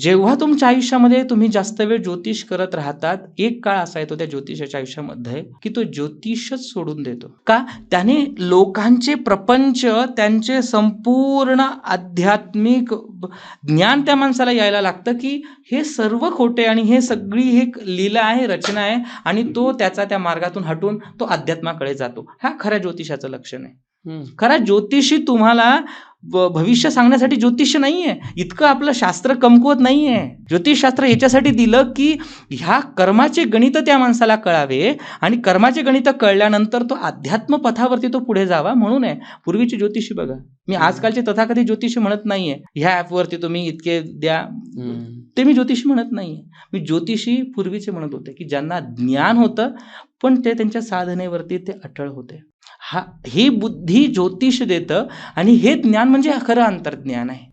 जेव्हा तुमच्या आयुष्यामध्ये तुम्ही जास्त वेळ ज्योतिष करत राहतात, एक काळ असा येतो त्या ज्योतिषाच्या आयुष्यामध्ये की तो ज्योतिषच सोडून देतो. का? त्याने लोकांचे प्रपंच, त्यांचे संपूर्ण आध्यात्मिक ज्ञान त्या माणसाला यायला लागतं की हे सर्व खोटे आणि हे सगळी एक लीला आहे, रचना आहे, आणि तो त्याचा त्या मार्गातून हटून तो अध्यात्माकडे जातो. हा खऱ्या ज्योतिषाचं लक्षण आहे. खरा ज्योतिषी तुम्हाला भविष्य सांगण्यासाठी ज्योतिष नाहीये. इतकं आपलं शास्त्र कमकुवत नाहीये. ज्योतिषशास्त्र याच्यासाठी दिलं की ह्या कर्माचे गणित त्या माणसाला कळावे आणि कर्माचे गणित कळल्यानंतर तो अध्यात्म पथावरती तो पुढे जावा. म्हणून आहे पूर्वीचे ज्योतिषी बघा, मी आजकालचे तथाकथित ज्योतिषी म्हणत नाहीये ह्या ऍपवरती तुम्ही इतके द्या, ते मी ज्योतिषी म्हणत नाहीये. मी ज्योतिषी पूर्वीचे म्हणत होते की ज्यांना ज्ञान होतं पण ते त्यांच्या साधनेवरती ते अटळ होते. ही बुद्धी ज्योतिष देतं आणि हे ज्ञान म्हणजे खरं अंतर्ज्ञान आहे.